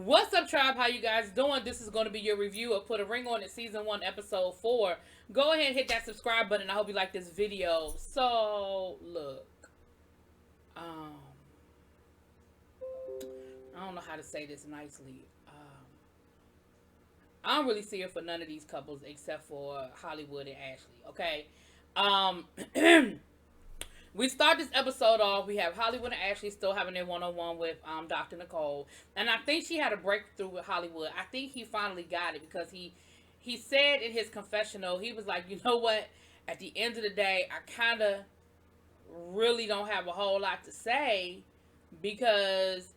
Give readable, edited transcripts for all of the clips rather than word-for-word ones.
What's up, tribe? How you guys doing? This is going to be your review of Put a Ring on It Season 1, Episode 4. Go ahead and hit that subscribe button. I hope you like this video. So, look. Um, I don't know how to say this nicely. I don't really see it for none of these couples except for Hollywood and Ashley, okay? We start this episode off. We have Hollywood and Ashley still having their one-on-one with Dr. Nicole. And I think she had a breakthrough with Hollywood. I think he finally got it because he said in his confessional, he was like, you know what? At the end of the day, I kind of really don't have a whole lot to say because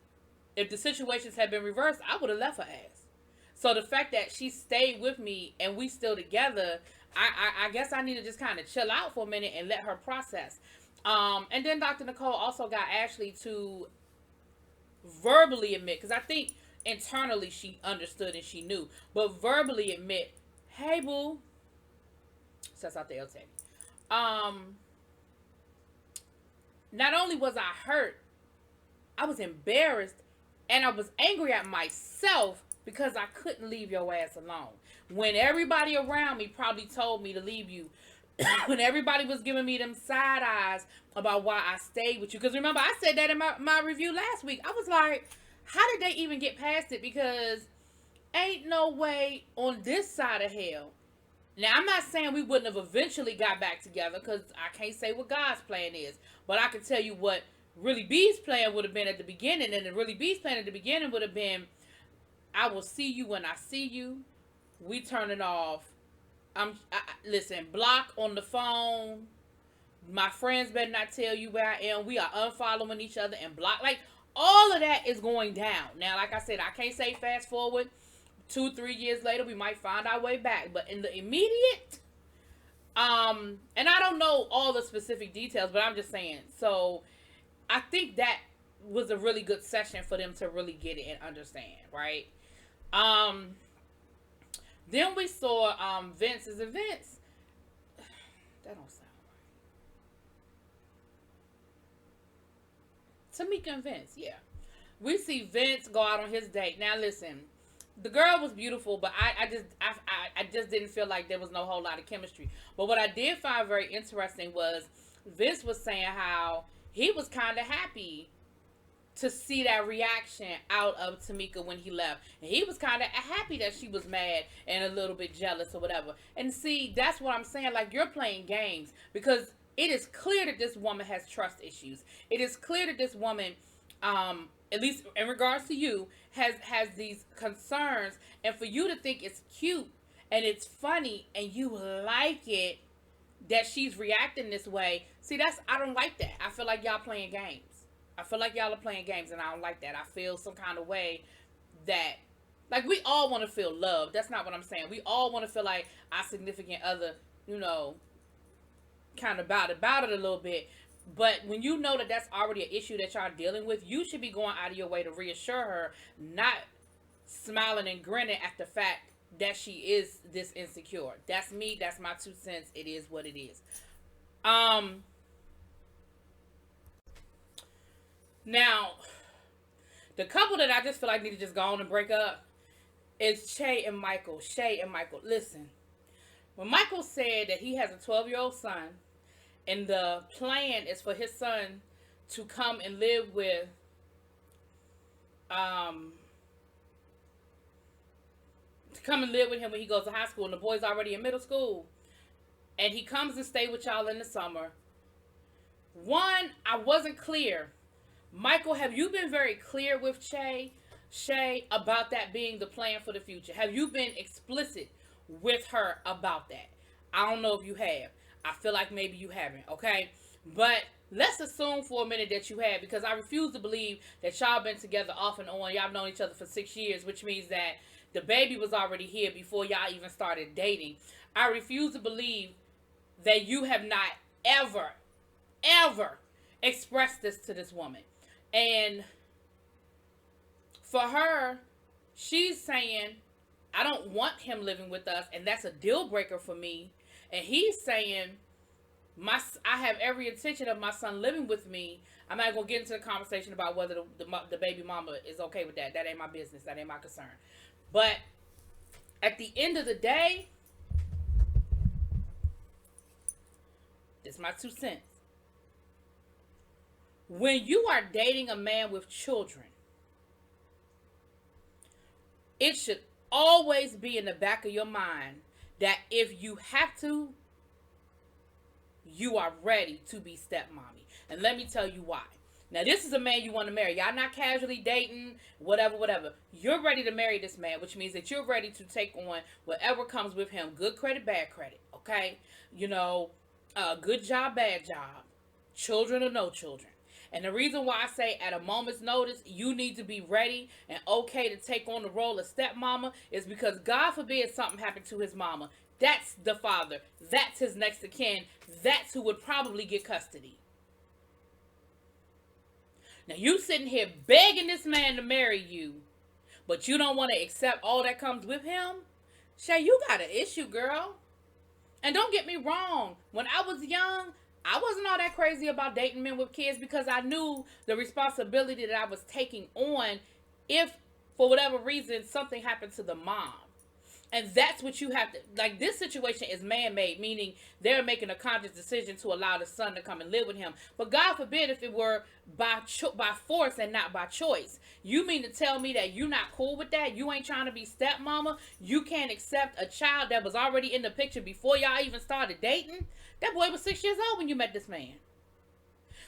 if the situations had been reversed, I would have left her ass. So the fact that she stayed with me and we still together, I guess I need to just kind of chill out for a minute and let her process. And then Dr. Nicole also got Ashley to verbally admit, because I think internally she understood and she knew, but verbally admit, hey boo, says out there, not only was I hurt, I was embarrassed and I was angry at myself because I couldn't leave your ass alone. When everybody around me probably told me to leave you, when everybody was giving me them side eyes about why I stayed with you. Because remember, I said that in my review last week. I was like, how did they even get past it? Because ain't no way on this side of hell. Now, I'm not saying we wouldn't have eventually got back together because I can't say what God's plan is. But I can tell you what Really B's plan would have been at the beginning. And the Really B's plan at the beginning would have been, I will see you when I see you. We turn it off. Listen, block on the phone. My friends better not tell you where I am. We are unfollowing each other and block. Like, all of that is going down. Now, like I said, I can't say fast forward 2-3 years later, we might find our way back. But in the immediate, and I don't know all the specific details, but I'm just saying. So, I think that was a really good session for them to really get it and understand, right? Then we saw Vince's events. That don't sound right. Tamika and Vince, yeah. We see Vince go out on his date. Now listen, the girl was beautiful, but I just didn't feel like there was no whole lot of chemistry. But what I did find very interesting was Vince was saying how he was kind of happy to see that reaction out of Tamika when he left. And he was kind of happy that she was mad and a little bit jealous or whatever. And see, that's what I'm saying. Like, you're playing games because it is clear that this woman has trust issues. It is clear that this woman, at least in regards to you, has these concerns. And for you to think it's cute and it's funny and you like it, that she's reacting this way. See, I don't like that. I feel like y'all playing games. I feel like y'all are playing games, and I don't like that. I feel some kind of way that, like, we all want to feel loved. That's not what I'm saying. We all want to feel like our significant other, kind of about it a little bit. But when you know that that's already an issue that y'all dealing with, you should be going out of your way to reassure her, not smiling and grinning at the fact that she is this insecure. That's me. That's my 2 cents. It is what it is. Now, the couple that I just feel like need to just go on and break up is Shay and Michael. Listen, when Michael said that he has a 12-year-old son, and the plan is for his son to come and live with, him when he goes to high school, and the boy's already in middle school, and he comes and stay with y'all in the summer. One, I wasn't clear. Michael, have you been very clear with Shay about that being the plan for the future? Have you been explicit with her about that? I don't know if you have. I feel like maybe you haven't, okay? But let's assume for a minute that you have, because I refuse to believe that y'all been together off and on. Y'all known each other for 6 years, which means that the baby was already here before y'all even started dating. I refuse to believe that you have not ever expressed this to this woman. And for her, she's saying, I don't want him living with us, and that's a deal breaker for me. And he's saying, I have every intention of my son living with me. I'm not gonna get into the conversation about whether the baby mama is okay with that. That ain't my business. That ain't my concern. But at the end of the day, this is my 2 cents. When you are dating a man with children, it should always be in the back of your mind that if you have to, you are ready to be stepmommy. And let me tell you why. Now, this is a man you want to marry. Y'all not casually dating, whatever. You're ready to marry this man, which means that you're ready to take on whatever comes with him. Good credit, bad credit, okay? Good job, bad job. Children or no children. And the reason why I say at a moment's notice, you need to be ready and okay to take on the role of stepmama is because God forbid something happened to his mama. That's the father. That's his next of kin. That's who would probably get custody. Now, you sitting here begging this man to marry you, but you don't want to accept all that comes with him? Shay, you got an issue, girl. And don't get me wrong. When I was young, I wasn't all that crazy about dating men with kids because I knew the responsibility that I was taking on if, for whatever reason, something happened to the mom. And that's what you have to, like, this situation is man-made, meaning they're making a conscious decision to allow the son to come and live with him. But God forbid if it were by force and not by choice. You mean to tell me that you're not cool with that? You ain't trying to be stepmama? You can't accept a child that was already in the picture before y'all even started dating? That boy was 6 years old when you met this man.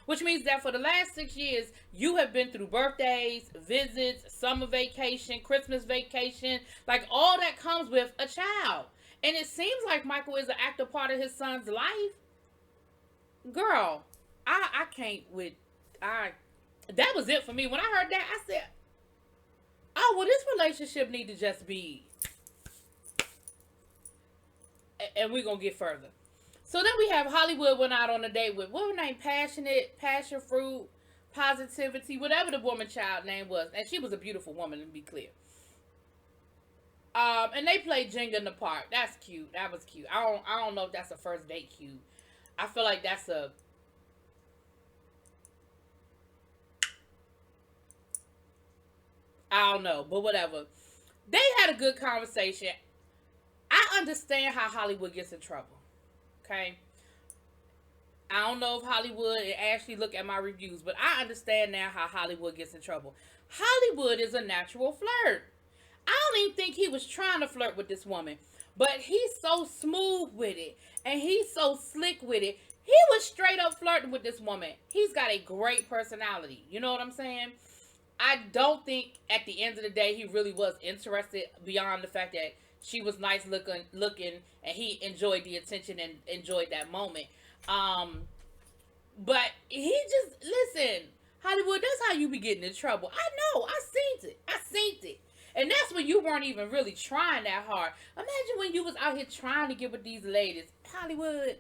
Which means that for the last 6 years, you have been through birthdays, visits, summer vacation, Christmas vacation, like all that comes with a child. And it seems like Michael is an active part of his son's life. Girl, I can't with, that was it for me. When I heard that, I said, oh, well, this relationship need to just be, and we're going to get further. So then we have Hollywood went out on a date with, what was her name? Passion Fruit, Positivity, whatever the woman child name was. And she was a beautiful woman, to be clear. And they played Jenga in the park. That's cute. That was cute. I don't know if that's a first date cute. I feel like that's I don't know, but whatever. They had a good conversation. I understand how Hollywood gets in trouble. Okay, I don't know if Hollywood actually look at my reviews, but I understand now how Hollywood gets in trouble. Hollywood is a natural flirt. I don't even think he was trying to flirt with this woman, but he's so smooth with it and he's so slick with it. He was straight up flirting with this woman. He's got a great personality. You know what I'm saying? I don't think at the end of the day he really was interested beyond the fact that she was nice looking, and he enjoyed the attention and enjoyed that moment. But he just, listen, Hollywood, that's how you be getting in trouble. I know, I seen it. And that's when you weren't even really trying that hard. Imagine when you was out here trying to get with these ladies. Hollywood,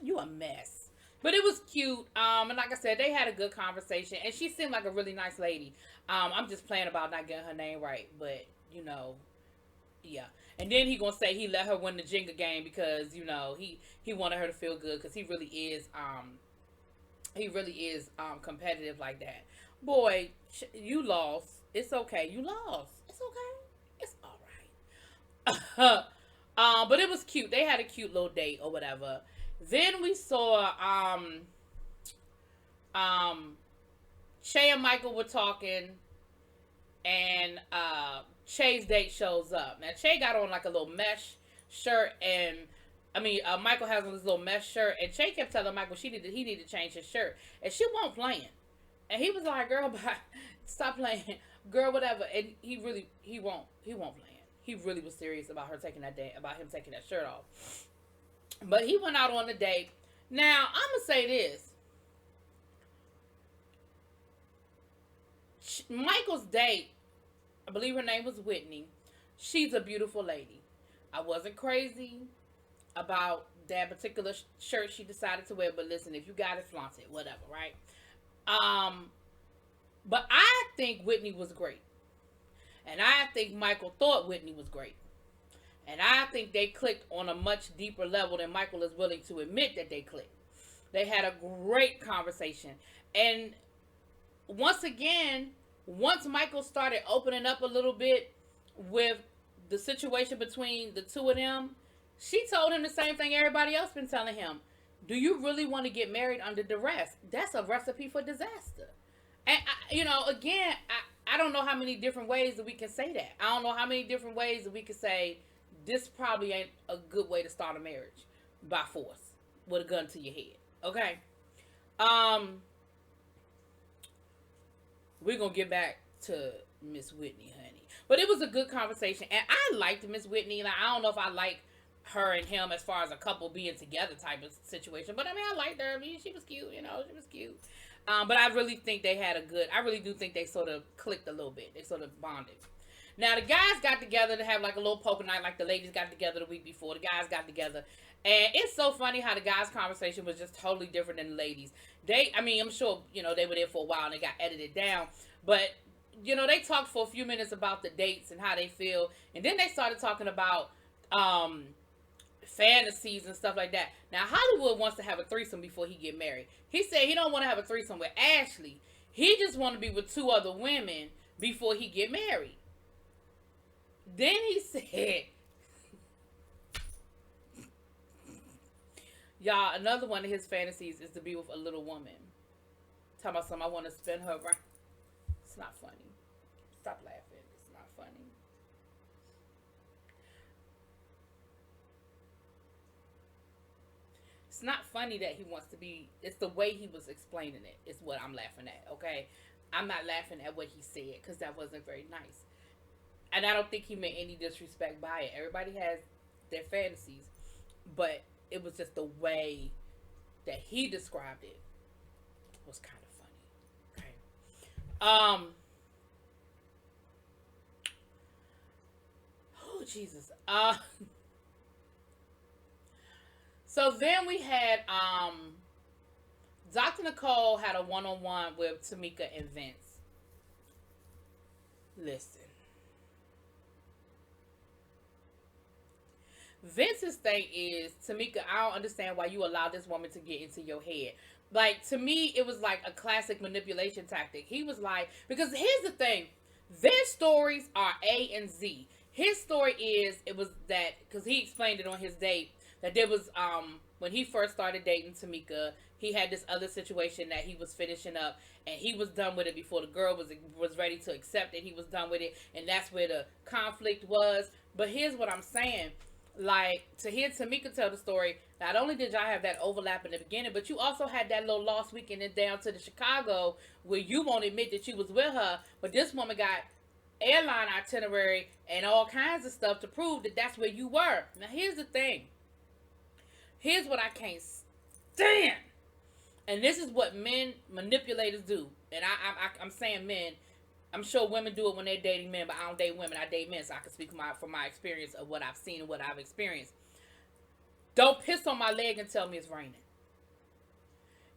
you a mess. But it was cute. And like I said, they had a good conversation. And she seemed like a really nice lady. I'm just playing about not getting her name right. But, yeah. And then he gonna say he let her win the Jenga game because he wanted her to feel good because he really is competitive like that. Boy, you lost. It's okay. You lost. It's okay. It's all right. But it was cute. They had a cute little date or whatever. Then we saw Shay and Michael were talking, and Shay's date shows up. Now, Shay got on like a little mesh shirt, and Michael has on this little mesh shirt, and Shay kept telling Michael he needed to change his shirt, and she won't playing. And he was like, "Girl, bye. Stop playing, girl, whatever." And he won't playing. He really was serious about him taking that shirt off. But he went out on a date. Now, I'm gonna say this: Michael's date, I believe her name was Whitney. She's a beautiful lady. I wasn't crazy about that particular shirt she decided to wear, but listen, if you got it, flaunt it, whatever, right? But I think Whitney was great. And I think Michael thought Whitney was great. And I think they clicked on a much deeper level than Michael is willing to admit that they clicked. They had a great conversation. And once again, once Michael started opening up a little bit with the situation between the two of them, she told him the same thing everybody else been telling him. Do you really want to get married under duress? That's a recipe for disaster. And, again, I don't know how many different ways that we can say that. I don't know how many different ways that we can say this probably ain't a good way to start a marriage by force with a gun to your head. Okay? We're going to get back to Miss Whitney, honey. But it was a good conversation. And I liked Miss Whitney. Like, I don't know if I like her and him as far as a couple being together type of situation. But, I mean, I liked her. I mean, she was cute, she was cute. But I really think they had I really do think they sort of clicked a little bit. They sort of bonded. Now, the guys got together to have like a little poker night, like the ladies got together the week before. The guys got together. And it's so funny how the guys' conversation was just totally different than the ladies. I'm sure, they were there for a while and they got edited down. But, they talked for a few minutes about the dates and how they feel. And then they started talking about fantasies and stuff like that. Now, Hollywood wants to have a threesome before he get married. He said he don't want to have a threesome with Ashley. He just want to be with 2 other women before he get married. Then he said, y'all, another one of his fantasies is to be with a little woman. Talking about something, I want to spin her around. It's not funny. Stop laughing. It's not funny. It's not funny that he wants to be. It's the way he was explaining it is what I'm laughing at, okay? I'm not laughing at what he said because that wasn't very nice. And I don't think he meant any disrespect by it. Everybody has their fantasies. But it was just the way that he described it was kind of funny. Okay. Oh, Jesus. So then we had Dr. Nicole had a one-on-one with Tamika and Vince. Listen. Vince's thing is, Tamika, I don't understand why you allowed this woman to get into your head. Like, to me, it was like a classic manipulation tactic. He was like, because here's the thing. Their stories are A and Z. His story is, it was that, because he explained it on his date, that there was, when he first started dating Tamika, he had this other situation that he was finishing up, and he was done with it before the girl was ready to accept it. He was done with it, and that's where the conflict was. But here's what I'm saying. Like, to hear Tamika tell the story, not only did y'all have that overlap in the beginning, but you also had that little lost weekend and down to the Chicago where you won't admit that you was with her, but this woman got airline itinerary and all kinds of stuff to prove that that's where you were. Now, here's the thing. Here's what I can't stand. And this is what men manipulators do. And I'm saying men. I'm sure women do it when they're dating men, but I don't date women. I date men, so I can speak from my experience of what I've seen and what I've experienced. Don't piss on my leg and tell me it's raining.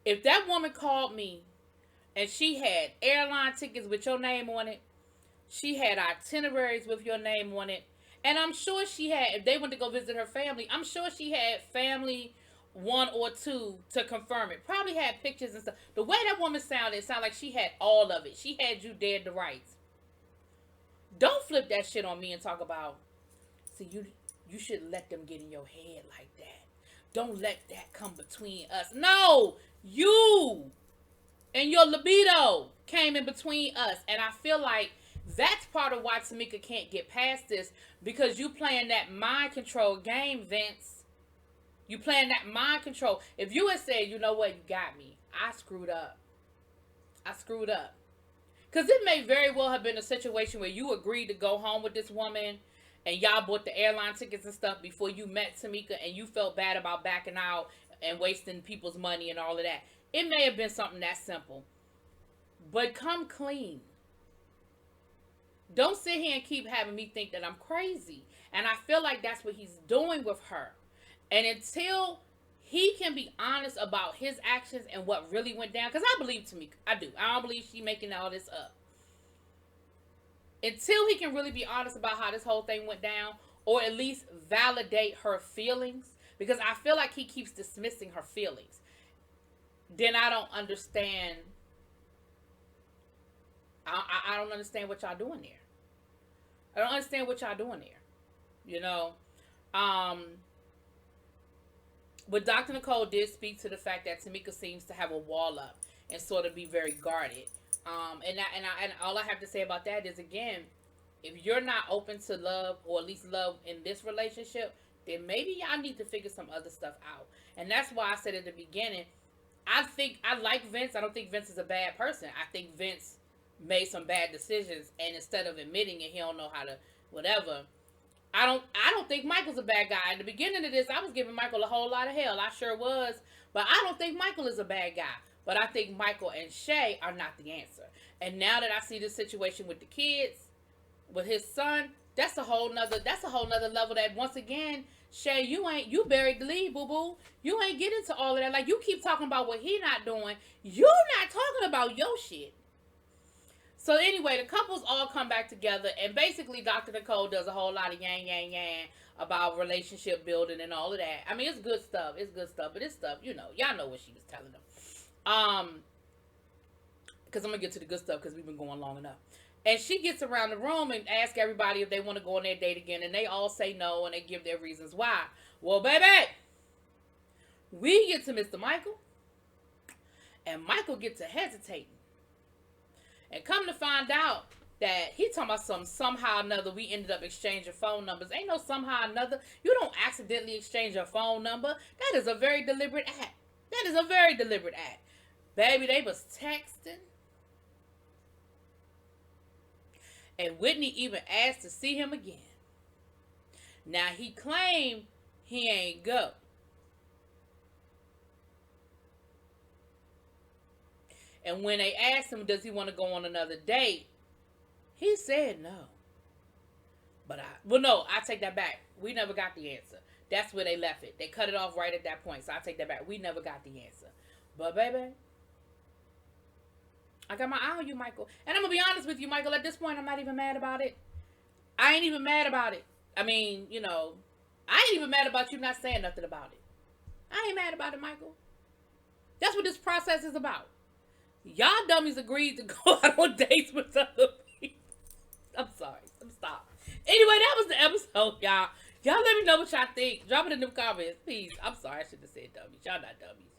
If that woman called me and she had airline tickets with your name on it, she had itineraries with your name on it, and I'm sure she had, if they went to go visit her family, I'm sure she had family 1 or 2 to confirm it. Probably had pictures and stuff. The way that woman sounded, it sounded like she had all of it. She had you dead to rights. Don't flip that shit on me and talk about, see, you should let them get in your head like that. Don't let that come between us. No! You and your libido came in between us. And I feel like that's part of why Tamika can't get past this, because you playing that mind control game, Vince. You playing that mind control. If you had said, you know what, you got me. I screwed up. Because it may very well have been a situation where you agreed to go home with this woman and y'all bought the airline tickets and stuff before you met Tamika, and you felt bad about backing out and wasting people's money and all of that. It may have been something that simple. But come clean. Don't sit here and keep having me think that I'm crazy. And I feel like that's what he's doing with her. And until he can be honest about his actions and what really went down, because I believe Tamika, I do. I don't believe she's making all this up. Until he can really be honest about how this whole thing went down, or at least validate her feelings, because I feel like he keeps dismissing her feelings. then I don't understand. I don't understand what y'all doing there. I don't understand what y'all doing there. You know, um, but Dr. Nicole did speak to the fact that Tamika seems to have a wall up and sort of be very guarded. And all I have to say about that is, again, if you're not open to love, or at least love in this relationship, then maybe y'all need to figure some other stuff out. And that's why I said at the beginning, I think I like Vince. I don't think Vince is a bad person. I think Vince made some bad decisions, and instead of admitting it, he don't know how to whatever. I don't think Michael's a bad guy. In the beginning of this, I was giving Michael a whole lot of hell. I sure was. But I don't think Michael is a bad guy. But I think Michael and Shay are not the answer. And now that I see the situation with the kids, with his son, that's a whole nother level that, once again, Shay, you buried the lead, boo boo. You ain't get into all of that. Like, you keep talking about what he not doing. You not talking about your shit. So anyway, the couples all come back together, and basically Dr. Nicole does a whole lot of yang about relationship building and all of that. I mean, it's good stuff. It's good stuff, but it's stuff, y'all know what she was telling them. Because I'm gonna get to the good stuff because we've been going long enough. And she gets around the room and asks everybody if they want to go on their date again, and they all say no, and they give their reasons why. Well, baby, we get to Mr. Michael, and Michael gets to hesitating. And come to find out that he talking about somehow or another we ended up exchanging phone numbers. Ain't no somehow or another. You don't accidentally exchange your phone number. That is a very deliberate act. That is a very deliberate act. Baby, they was texting. And Whitney even asked to see him again. Now, he claimed he ain't go. And when they asked him, does he want to go on another date? He said no. No, I take that back. We never got the answer. That's where they left it. They cut it off right at that point. So I take that back. We never got the answer. But baby, I got my eye on you, Michael. And I'm going to be honest with you, Michael. At this point, I'm not even mad about it. I ain't even mad about it. I mean, I ain't even mad about you not saying nothing about it. I ain't mad about it, Michael. That's what this process is about. Y'all dummies agreed to go out on dates with other people. I'm sorry. Stop. Anyway, that was the episode, y'all. Y'all let me know what y'all think. Drop it in the comments, please. I'm sorry. I shouldn't have said dummies. Y'all not dummies.